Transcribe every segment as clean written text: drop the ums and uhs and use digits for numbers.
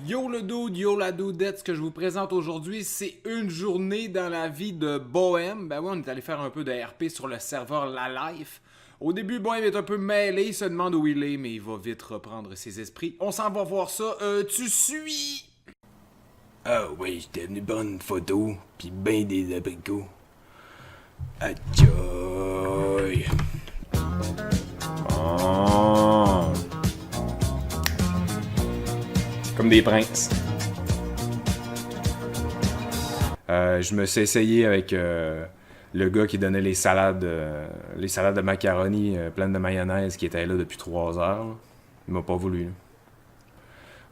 Yo le dude, yo la dudette, ce que je vous présente aujourd'hui, c'est une journée dans la vie de Bohem. Ben oui, on est allé faire un peu de RP sur le serveur La Life. Au début, Bohem est un peu mêlé, il se demande où il est, mais il va vite reprendre ses esprits. On s'en va voir ça, tu suis! Ah oui, j'étais venu prendre une photo, pis ben des abricots. Adjoy! Oh. Comme des princes. Je me suis essayé avec le gars qui donnait les salades de macaroni pleines de mayonnaise qui était là depuis 3 heures. Là. Il m'a pas voulu. Là.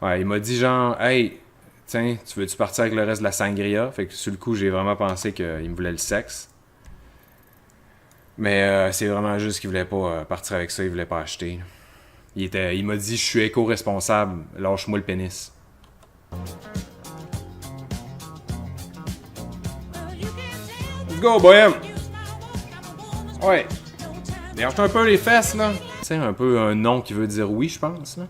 Ouais, il m'a dit genre, hey, tiens, tu veux-tu partir avec le reste de la sangria? Fait que sur le coup, j'ai vraiment pensé qu'il me voulait le sexe. Mais c'est vraiment juste qu'il voulait pas partir avec ça, il voulait pas acheter. Il m'a dit, je suis éco-responsable, lâche-moi le pénis. Let's go, Bohem! Ouais. Dérange-toi un peu les fesses, là. C'est un peu un nom qui veut dire oui, je pense, là.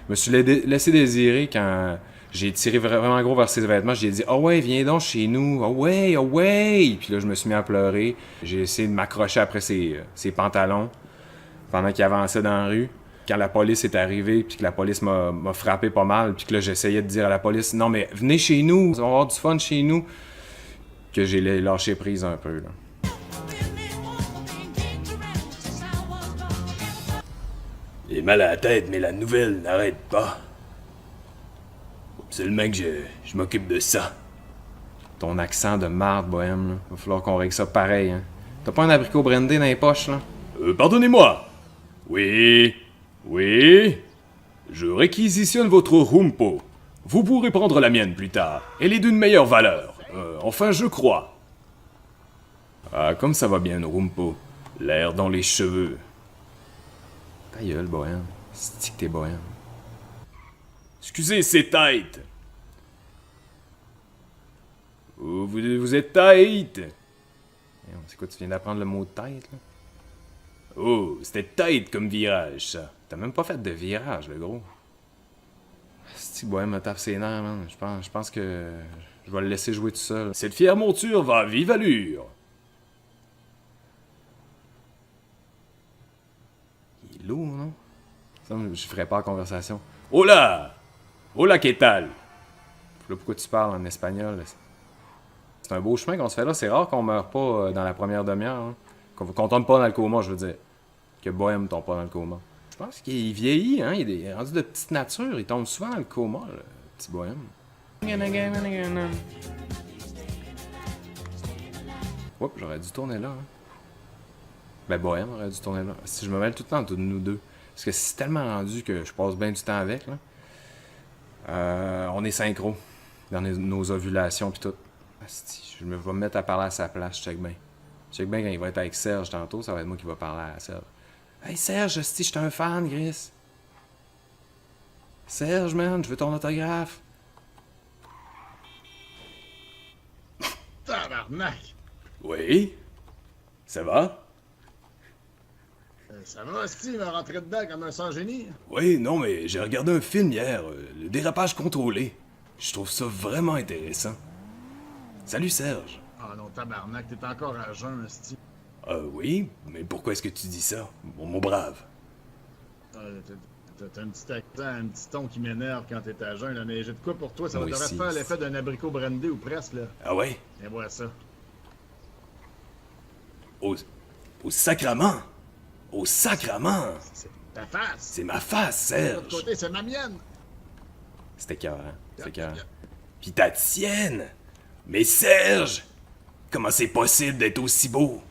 Je me suis laissé désirer quand j'ai tiré vraiment gros vers ses vêtements. J'ai dit, oh ouais, viens donc chez nous. Oh ouais, oh ouais. Puis là, je me suis mis à pleurer. J'ai essayé de m'accrocher après ses pantalons pendant qu'il avançait dans la rue. Quand la police est arrivée, puis que la police m'a frappé pas mal, puis que là, j'essayais de dire à la police, non, mais venez chez nous, on va avoir du fun chez nous, que j'ai lâché prise un peu, là. J'ai mal à la tête, mais la nouvelle n'arrête pas. Seulement que je m'occupe de ça. Ton accent de marde, Bohem, là. Va falloir qu'on règle ça pareil, hein. T'as pas un abricot brandé dans les poches, là? Pardonnez-moi. Oui, je réquisitionne votre rumpo. Vous pourrez prendre la mienne plus tard. Elle est d'une meilleure valeur. Enfin, je crois. Ah, comme ça va bien, rumpo. L'air dans les cheveux. Ta gueule, Bohem. C'est que t'es Bohem. Excusez, c'est tight. Vous êtes tight. C'est quoi, tu viens d'apprendre le mot de tête, là? Oh, c'était tight comme virage, ça. T'as même pas fait de virage, le gros. Si Bohem me tape ses nerfs, man. Je pense que je vais le laisser jouer tout seul. Cette fière monture va à vive allure. Il est lourd, non? Ça, je ferais pas la conversation. Hola! Hola, ¿qué tal? Là, pourquoi tu parles en espagnol? C'est un beau chemin qu'on se fait là. C'est rare qu'on meure pas dans la première demi-heure. Hein. Qu'on tombe pas dans le coma, je veux dire. Que Bohem tombe pas dans le coma. Je pense qu'il vieillit, hein. Il est rendu de petite nature. Il tombe souvent dans le coma, le petit Bohem. Oups, j'aurais dû tourner là. Hein. Ben, Bohem aurait dû tourner là. Si je me mêle tout le temps entre nous deux. Parce que c'est tellement rendu que je passe bien du temps avec, là. On est synchro. Dans nos ovulations pis tout. Asti, je vais me mettre à parler à sa place, check bien. Check bien quand il va être avec Serge tantôt, ça va être moi qui va parler à Serge. Hey Serge, asti, je suis un fan, Gris. Serge, man, je veux ton autographe. Tabarnak! Oui? Ça va? Ça va, Steve, me rentrer dedans comme un sans-génie? Oui, non, mais j'ai regardé un film hier, le dérapage contrôlé. Je trouve ça vraiment intéressant. Salut Serge. Ah non, tabarnak, t'es encore à jeun, Steve. Oui, mais pourquoi est-ce que tu dis ça, mon brave? T'as un petit accent, un petit ton qui m'énerve quand t'es à jeun, là, mais j'ai de quoi pour toi, ça Moi devrait aussi. te faire l'effet d'un abricot brandé ou presque, là. Ah ouais? Et voilà ça. Au sacrament! Au sacrament! C'est ta face! C'est ma face, De l'autre Serge! côté, c'est ma mienne! C'était cœur, hein. C'était cœur. Pis ta tienne! Mais Serge! Comment c'est possible d'être aussi beau?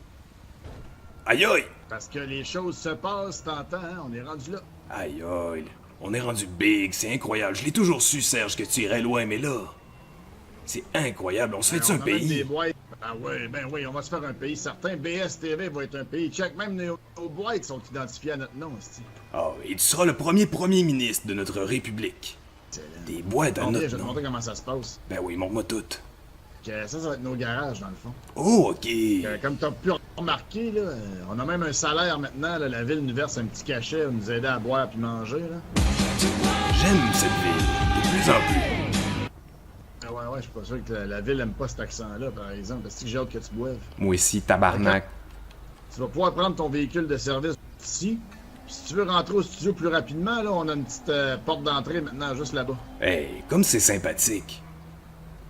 Aïe aïe! Parce que les choses se passent, t'entends, hein? On est rendu là. Aïe aïe! On est rendu big, c'est incroyable. Je l'ai toujours su, Serge, que tu irais loin, mais là... C'est incroyable, on se fait-tu On un emmène des pays? boîtes. Ah ouais, ben oui, on va se faire un pays certain. BSTV va être un pays. Check, même nos boîtes sont identifiées à notre nom, Steve. Oh, et tu seras le premier ministre de notre république. Des boîtes à Bon, viens, je notre vais te nom. montrer comment ça se passe. Ben oui, montre-moi tout. Ça va être nos garages, dans le fond. Oh, ok. Comme t'as plus remarqué, là, on a même un salaire maintenant. Là, la ville nous verse un petit cachet pour nous aider à boire puis manger. Là. J'aime cette ville, de plus en plus. Ah ouais, je suis pas sûr que la ville aime pas cet accent-là, par exemple. Parce que j'ai hâte que tu boives. Moi aussi, tabarnak. Tu vas pouvoir prendre ton véhicule de service ici. Si tu veux rentrer au studio plus rapidement, là, on a une petite porte d'entrée maintenant, juste là-bas. Hey, comme c'est sympathique.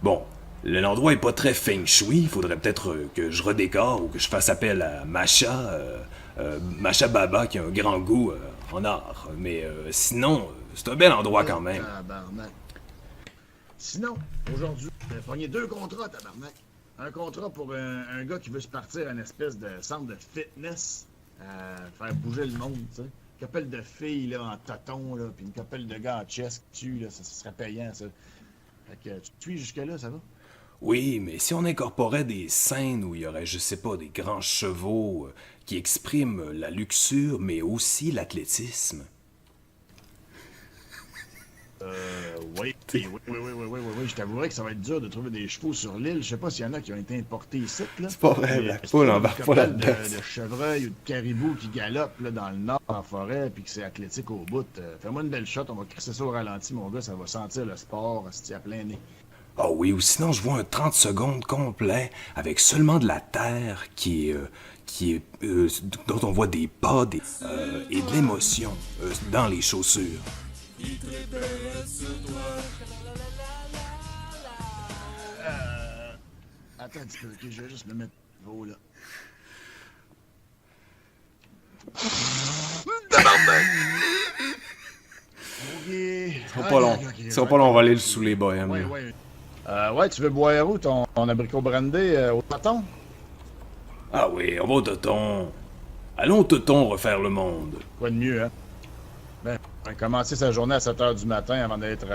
Bon, l'endroit est pas très feng shui, il faudrait peut-être que je redécore ou que je fasse appel à Macha Baba qui a un grand goût en art. Mais sinon, c'est un bel endroit quand même. Tabarnak. Sinon, aujourd'hui, j'ai pogné 2 contrats, tabarnak. Un contrat pour un gars qui veut se partir à une espèce de centre de fitness, faire bouger le monde, tu sais. Une couple de filles là, en toton, là, puis une couple de gars en chest qui tuent, là, ça serait payant, ça. Fait que tu te suis jusque-là, ça va? Oui, mais si on incorporait des scènes où il y aurait, je sais pas, des grands chevaux qui expriment la luxure, mais aussi l'athlétisme. Oui, je t'avouerais que ça va être dur de trouver des chevaux sur l'île. Je sais pas s'il y en a qui ont été importés ici, là. C'est pas vrai, Blackpool embarque pas là-dedans. De chevreuil ou de caribou qui galopent là, dans le nord, en forêt, puis que c'est athlétique au bout. Fais-moi une belle shot, on va crisser ça au ralenti, mon gars, ça va sentir le sport, si à plein nez. Ah oui, ou sinon je vois un 30 secondes complet avec seulement de la terre dont on voit des pas et de l'émotion dans les chaussures. Attends un petit peu, ok, je vais juste me mettre haut là. Ça sera pas long. Ça sera pas long, on va aller le sous les bohèmes. Ouais, tu veux boire où ton abricot brandé au bâton? Ah oui, on va au Toton. Allons au Toton refaire le monde. Quoi de mieux, hein? Ben, on va commencer sa journée à 7h du matin avant d'être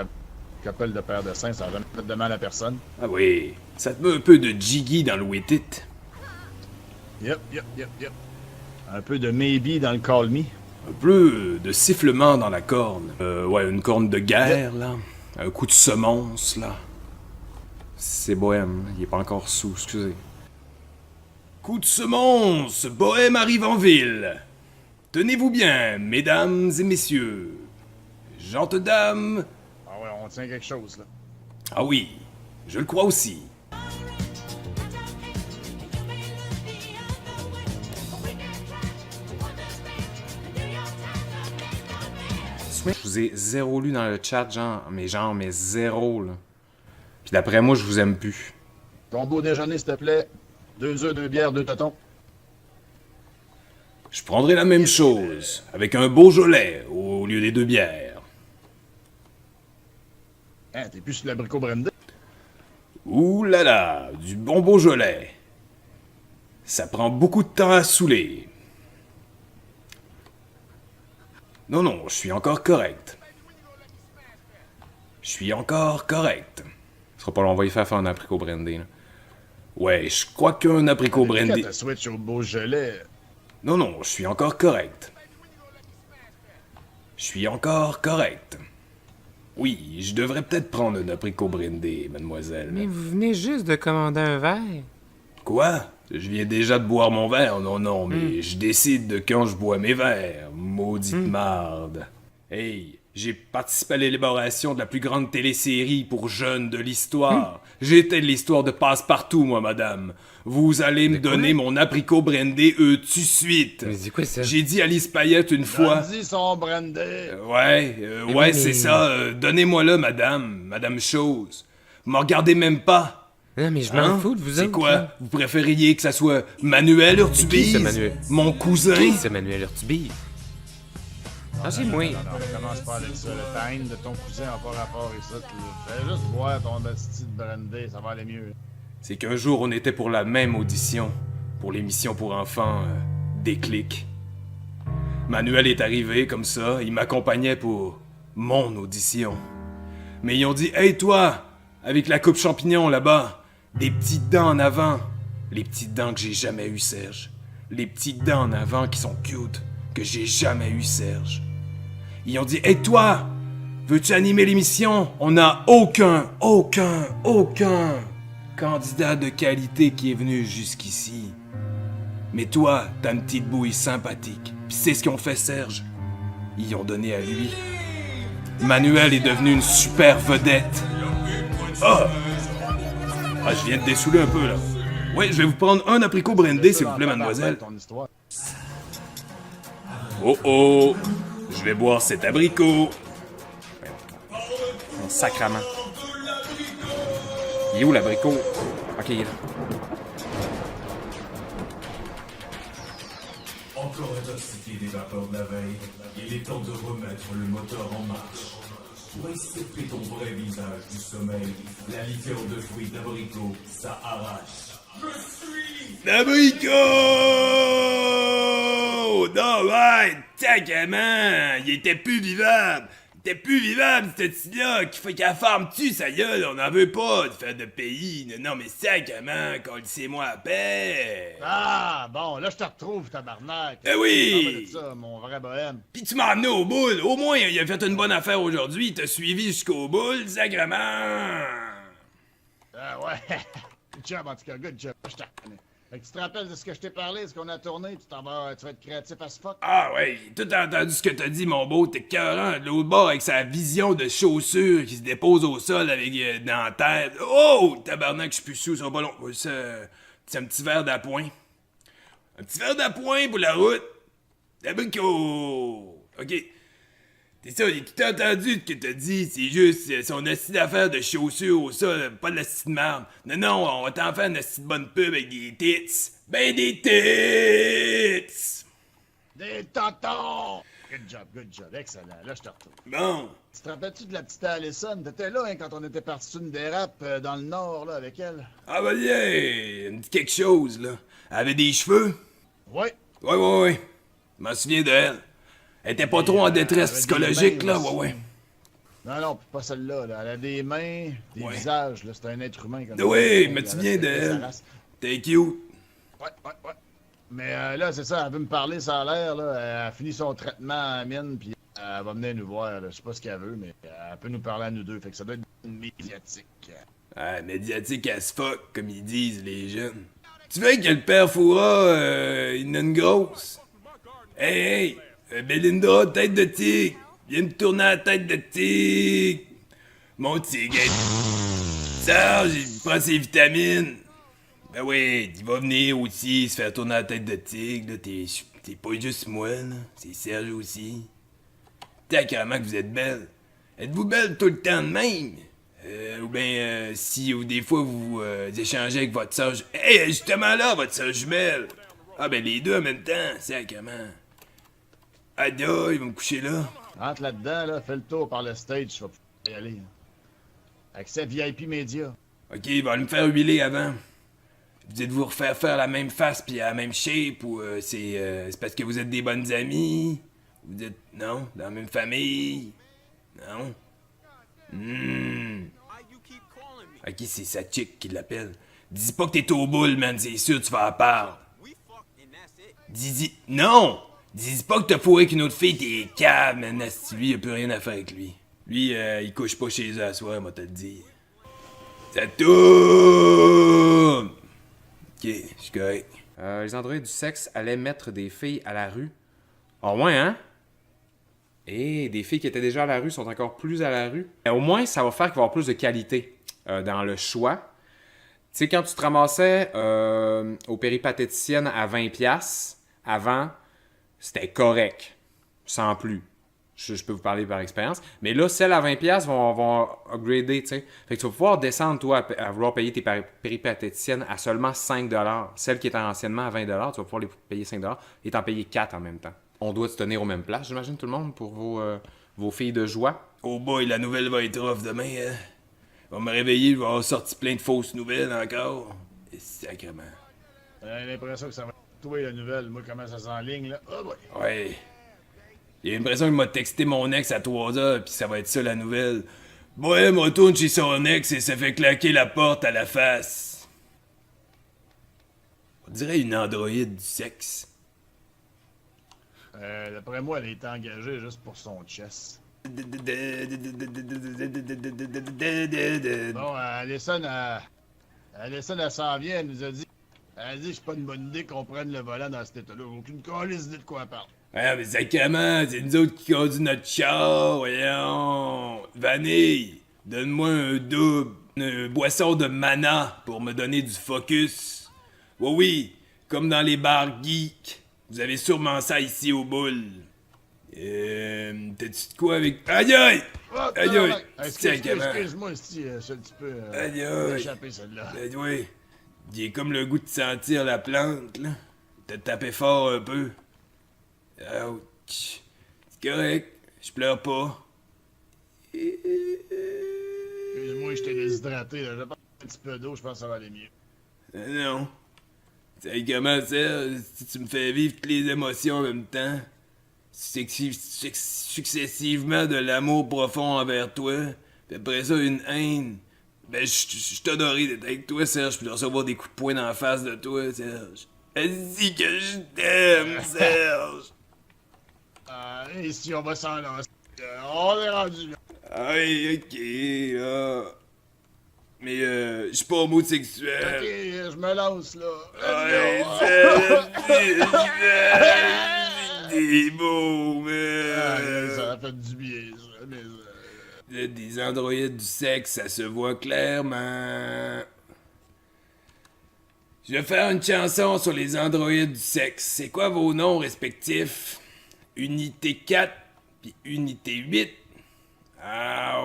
couple de paire de seins, ça va jamais mettre de mal à personne. Ah oui, ça te met un peu de jiggy dans le wettit. Yep. Un peu de maybe dans le call me. Un peu de sifflement dans la corne. Ouais, une corne de guerre, là. Un coup de semonce, là. C'est bohème, il est pas encore sous, excusez. Coup de semonce, Bohème arrive en ville. Tenez-vous bien, mesdames et messieurs. Gentes dames. Ah ouais, on tient quelque chose, là. Ah oui, je le crois aussi. Je vous ai zéro lu dans le chat, mais zéro, là. Puis d'après moi, je vous aime plus. Ton beau déjeuner, s'il te plaît. 2 œufs, 2 bières, 2 totons. Je prendrai la même chose, avec un Beaujolais au lieu des 2 bières. Hein, t'es plus sur l'abricot brandé? Ouh là là, du bon Beaujolais. Ça prend beaucoup de temps à saouler. Non, je suis encore correct. Ce sera pas long, on va y faire un apricot brandy, là. Ouais, je crois qu'un apricot brandy... Quand t'as switch au Beaujolais... Non, je suis encore correct. Oui, je devrais peut-être prendre un apricot brandy, mademoiselle. Mais vous venez juste de commander un verre. Quoi? Je viens déjà de boire mon verre, non, mais je décide de quand je bois mes verres, maudite marde. Hey, j'ai participé à l'élaboration de la plus grande télésérie pour jeunes de l'histoire. J'étais de l'histoire de Passe-Partout, moi, madame. Vous allez me donner mon apricot brandé tout de suite. Mais c'est quoi ça? J'ai dit à Alice Payette une fois... Dis son brandé. Ouais, c'est ça. Donnez-moi-le, madame Chose. Vous me regardez même pas. Non, mais je m'en fous de vous C'est autres, quoi? là. Vous préfériez que ça soit Manuel Urtubise? C'est Manuel? Mon cousin? Qui c'est Manuel Urtubise? Ah, c'est moi. Non, commence pas avec ça. Le time de ton cousin n'a pas rapport avec ça. Fais juste boire ton esti de brandé, ça va aller mieux. C'est qu'un jour, on était pour la même audition. Pour l'émission pour enfants, Déclic. Manuel est arrivé comme ça, il m'accompagnait pour mon audition. Mais ils ont dit « Hey toi, avec la coupe champignon là-bas, des petites dents en avant. » Les petites dents que j'ai jamais eues, Serge. Les petites dents en avant qui sont cute, que j'ai jamais eues, Serge. Ils ont dit « Hey toi, veux-tu animer l'émission? On n'a aucun candidat de qualité qui est venu jusqu'ici. » Mais toi, t'as une petite bouille sympathique. Pis c'est ce qu'ils ont fait Serge. Ils ont donné à lui. Manuel est devenu une super vedette. Ah! Ah, je viens de dessouler un peu, là. Ouais, je vais vous prendre un apricot brandé, s'il vous plaît, mademoiselle. Ton histoire. Oh oh! Je vais boire cet abricot. Mon sacrament. Il est où l'abricot? Ok, il est là. Encore intoxiqué des vapeurs de la veille, il est temps de remettre le moteur en marche. Pour extirper ton vrai visage du sommeil, la liqueur de fruits d'abricot, ça arrache. L'abricot! Non, ouais! Tagament! Il était plus vivable! Il était plus vivable, ce petit-là! Qu'il faut qu'elle ferme dessus, sa gueule! On n'en veut pas de faire de pays! Non, mais sacrément, collissez-moi à paix! Ah, bon, là, je te retrouve, tabarnak. Eh oui! Parle-moi de ça, mon vrai bohème. Pis tu m'as amené au boule! Au moins, il a fait une bonne affaire aujourd'hui, il t'a suivi jusqu'au boule, sacrément! Ah, ouais. Good job, en tout cas, good job. Je te reconnais. Fait que tu te rappelles de ce que je t'ai parlé, ce qu'on a tourné, tu vas être créatif as fuck. Ah ouais, j'ai tout entendu ce que t'as dit, mon beau, t'es cœurant. De l'autre bord, avec sa vision de chaussure qui se dépose au sol avec dans la tête. Oh! Tabarnak, je suis plus sous, ça va pas long. C'est un petit verre d'appoint. Un petit verre d'appoint pour la route. D'abricot! Ok. C'est ça, j'ai tout entendu ce que t'as dit. C'est juste son assis d'affaires de chaussures au sol, pas de l'acide de marde. Non, non, on va t'en faire une assis de bonne pub avec des tits. Ben des tits! Des tontons! Good job, excellent. Là, je te retrouve. Bon. Tu te rappelles-tu de la petite Allison? T'étais là, hein, quand on était parti sur une dérape dans le nord, là, avec elle? Ah bah yeah, elle me dit quelque chose, là. Elle avait des cheveux? Ouais. Ouais. Je m'en souviens d'elle. Elle était pas trop en détresse avait psychologique, des mains là, aussi. ouais. Non, pas celle-là, là. Elle a des mains, des Ouais. visages, là. C'est un être humain. Comme Oui, ça. mais Elle tu a viens respecté sa d'elle. race. T'es cute. Ouais. Mais là, c'est ça, elle veut me parler, ça a l'air, là. Elle a fini son traitement à la mine, puis elle va venir nous voir, là. Je sais pas ce qu'elle veut, mais elle peut nous parler à nous deux. Fait que ça doit être médiatique. Ah, médiatique as fuck, comme ils disent, les jeunes. Tu veux que le père Foura, il en a une grosse? Hey, Belinda, tête de tigre. Viens me tourner la tête de tigre. Mon tigre. Serge, il prend ses vitamines. Ben oui, il va venir aussi se faire tourner la tête de tigre. Là, t'es pas juste moi, là. C'est Serge aussi. T'as carrément que vous êtes belle. Êtes-vous belle tout le temps de même? Ou bien, si ou des fois vous échangez avec votre sœur... Hey, justement là, votre sœur jumelle! Ah ben les deux en même temps, sacrément. Adia, ils vont me coucher là. Rentre là-dedans, là, fais le tour par le stage, tu vas pouvoir y aller. Accès VIP Média. Ok, il va aller me faire huiler avant. Vous êtes-vous refaire faire la même face puis la même shape ou c'est parce que vous êtes des bonnes amies? Vous êtes... Non? Dans la même famille? Non? Ok, c'est sa chick qui l'appelle. Dis pas que t'es au boule, man, c'est sûr tu vas en parler. Dis... Non! Dis pas que t'as fourré avec une autre fille, t'es cave, man. Lui, y'a plus rien à faire avec lui. Lui, il couche pas chez eux à soir, moi te le dire. Ça tourne! Ok, je suis correct. Les androïdes du sexe allaient mettre des filles à la rue. Au moins, hein? Et des filles qui étaient déjà à la rue sont encore plus à la rue. Au moins, ça va faire qu'il va y avoir plus de qualité dans le choix. Tu sais, quand tu te ramassais aux péripatéticiennes à 20$, avant, c'était correct. Sans plus. Je peux vous parler par expérience. Mais là, celles à 20$ vont upgrader, tu sais. Fait que tu vas pouvoir descendre, toi, à vouloir payer tes péripatéticiennes à seulement 5$. Celles qui étaient anciennement à 20$, tu vas pouvoir les payer 5$ et t'en payer 4$ en même temps. On doit se tenir aux mêmes places, j'imagine, tout le monde, pour vos filles de joie. Oh boy, la nouvelle va être rough demain, hein. On va me réveiller, il va avoir sorti plein de fausses nouvelles encore. Et sacrément. J'ai l'impression que ça va être toi la nouvelle. Moi, comment ça s'enligne, là? Oh boy. Ouais. J'ai l'impression qu'il m'a texté mon ex à 3h, puis ça va être ça la nouvelle. Ouais, on retourne chez son ex et ça fait claquer la porte à la face. On dirait une androïde du sexe. D'après moi, elle est engagée juste pour son chess. Bon, Alison, elle s'en vient, elle nous a dit Elle dit que c'est pas une bonne idée qu'on prenne le volant dans cet état-là. Aucune calice idée de quoi elle parle. Ah, mais sacrément, c'est nous autres qui conduisent notre char, voyons. Vanille, donne-moi un double, une boisson de mana pour me donner du focus. Oui, oui, comme dans les bars geeks. Vous avez sûrement ça ici au boule. T'as-tu de quoi avec... Aïe aïe! Ah, Aïe aïe! excuse-moi si c'est un petit peu Aïe aïe! échappé celle-là. Oui, j'ai comme le goût de sentir la plante, là. T'as tapé fort un peu. Ouch. C'est correct, je pleure pas. Excuse-moi, je t'ai déshydraté, là. Je vais prendre un petit peu d'eau, je pense que ça va aller mieux. Non. Tu sais comment ça, si tu me fais vivre toutes les émotions en même temps, successivement de l'amour profond envers toi, puis après ça une haine, ben je t'honorerais d'être avec toi, Serge, puis de recevoir des coups de poing dans la face de toi, Serge. Vas-y que je t'aime, Serge! Ici, on va s'en lancer. On est rendu là. Oui, ok, là. Mais je suis pas homosexuel. Ok, je me lance, là. Ouais, Let's go. c'est beau, Ah, mais... ça a fait du bien, ça. Mais, Des androïdes du sexe, ça se voit clairement. Je vais faire une chanson sur les androïdes du sexe. C'est quoi vos noms respectifs? Unité 4 puis Unité 8?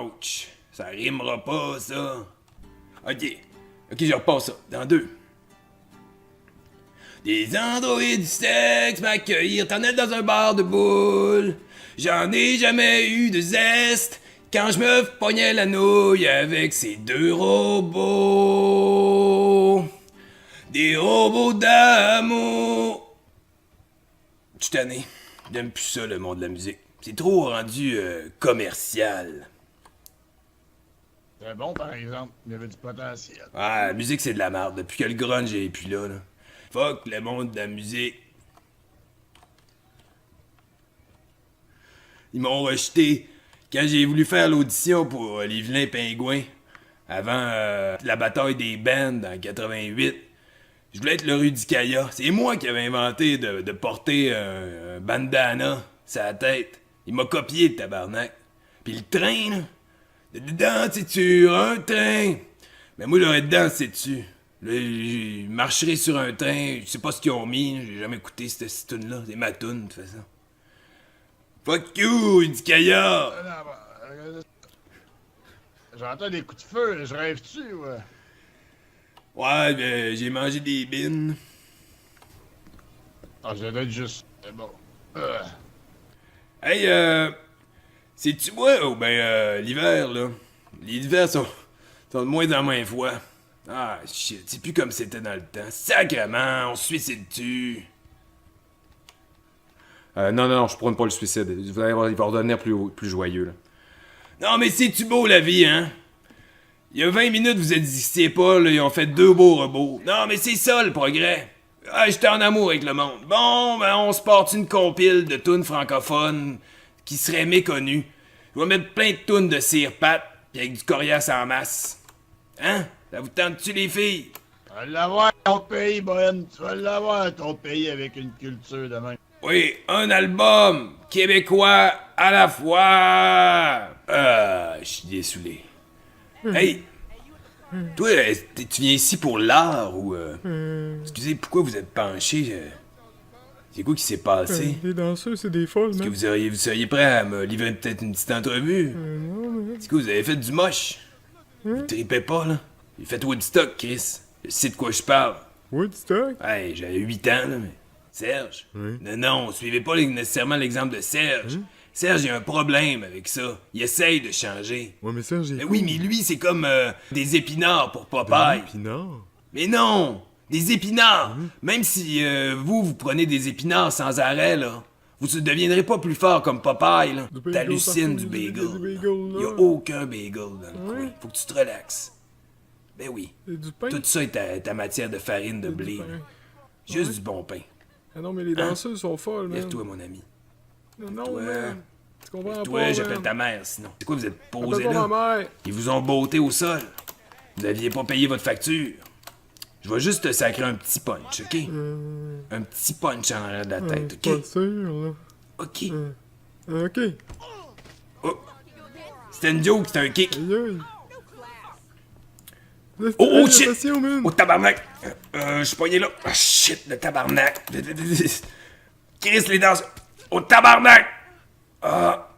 Ouch! Ça rimera pas, ça. Ok, je repasse ça. Dans 2. Des androïdes du sexe m'accueillirent en être dans un bar de boules. J'en ai jamais eu de zeste quand je me pognais la nouille avec ces deux robots. Des robots d'amour. Je suis tanné. J'aime plus ça, le monde de la musique. C'est trop rendu commercial. c'est bon, par exemple. Il y avait du potentiel. Ah, la musique, c'est de la merde. Depuis que le grunge est plus là. Fuck le monde de la musique. Ils m'ont rejeté quand j'ai voulu faire l'audition pour Les Vilains Pingouins. Avant la bataille des bands en 88. Je voulais être le Rudicaya. C'est moi qui avais inventé de porter un bandana sur la tête. Il m'a copié, le tabarnak. Puis le train, là. Dedans, c'est sur un train. Mais moi, j'aurais dedans, c'est dessus. Là, je marcherai sur un train. Je sais pas ce qu'ils ont mis. J'ai jamais écouté cette tune-là. C'est ma tune, de toute façon. Fuck you, Rudicaya! J'entends des coups de feu, je rêve-tu, ouais? Ouais, ben, j'ai mangé des bines. Ah, je dois être juste. C'est bon. Hey, c'est-tu moi ou ben l'hiver, là? Les hivers sont de moins en moins froids. Ah, shit, c'est plus comme c'était dans le temps. Sacrement, on se suicide-tu? Non, je prône pas le suicide. Vous allez voir, il va redevenir plus joyeux, là. Non, mais c'est-tu beau, la vie, hein? Il y a 20 minutes, vous existiez pas, là, ils ont fait 2 beaux robots. Non, mais c'est ça, le progrès. Ah, j'étais en amour avec le monde. Bon, ben, on se porte une compile de tunes francophones qui seraient méconnues. Je vais mettre plein de tunes de cire-patte, pis avec du coriace en masse. Hein? Ça vous tente-tu, les filles? Tu vas l'avoir ton pays, Bohème. Tu vas l'avoir ton pays avec une culture de même. Oui, un album québécois à la fois. Je suis désolé. Hey! Toi, tu viens ici pour l'art ou... Excusez, pourquoi vous êtes penché? C'est quoi qui s'est passé? Les danseurs, c'est des folles, Est-ce que man. vous seriez prêt à me livrer peut-être une petite entrevue? C'est quoi, vous avez fait du moche? Vous tripez pas, là? J'ai fait Woodstock, Chris. Je sais de quoi je parle. Woodstock? Hey, j'avais 8 ans, là, mais... Serge? Non, suivez pas nécessairement l'exemple de Serge. Serge, il a un problème avec ça. Il essaye de changer. Ouais, mais ça, j'ai. Mais oui, mais lui, c'est comme des épinards pour Popeye. Pinard. Mais non! Des épinards! Même si vous prenez des épinards sans arrêt, là, vous ne deviendrez pas plus fort comme Popeye, là. Du bagel T'hallucines partout, du bagel. du bagel, là. Il y a aucun bagel dans le coin. Faut que tu te relaxes. Ben oui. Et du pain? Tout ça est ta matière de farine de Et du blé. pain. là. Juste du bon pain. Ah non, mais les danseuses sont folles, man. Lève-toi, mon ami. Non, Toi. man. Tu comprends pas, Toi, man. j'appelle ta mère, sinon. C'est quoi, vous êtes posé Appelle pas là? ma mère. Ils vous ont botté au sol. Vous aviez pas payé votre facture. Je vais juste te sacrer un petit punch, ok? Un petit punch en arrière de la tête, ok? Pas sûr, là. Ok. Ok. Aïe, Oh. C'était une joke, c'était un kick. aïe. Oh, shit! Attention, man. Oh, tabarnak! Je suis poigné là. Ah, shit, le tabarnak! Chris, les danses! Oh, tabarnak! Ah!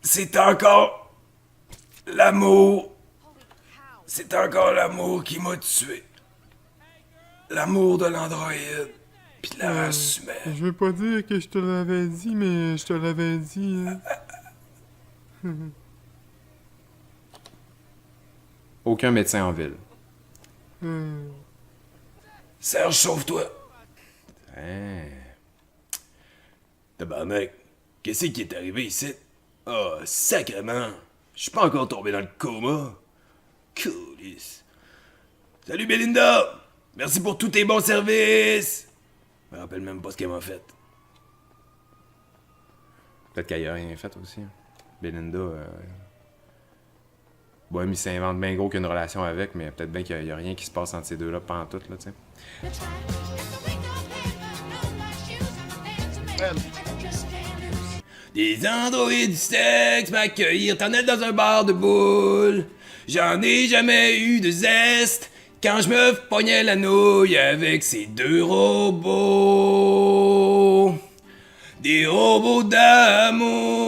C'est encore... l'amour! C'est encore l'amour qui m'a tué. L'amour de l'androïde. Pis de la race humaine. Je veux pas dire que je te l'avais dit, mais je te l'avais dit, hein. Aucun médecin en ville. Serge, sauve-toi! Hein. Tabarnak, qu'est-ce qui est arrivé ici? Ah, sacrément! Je suis pas encore tombé dans le coma. Coolisse. Salut Belinda! Merci pour tous tes bons services! Je me rappelle même pas ce qu'elle m'a fait. Peut-être qu'elle y a rien fait aussi. Belinda. Bon, il s'invente bien gros qu'une relation avec, mais peut-être bien qu'il y a rien qui se passe entre ces deux-là pendant tout, là, tu sais. Des androïdes du sexe m'accueillir, t'en es dans un bar de boules. J'en ai jamais eu de zeste quand je me pognais la nouille avec ces deux robots. Des robots d'amour.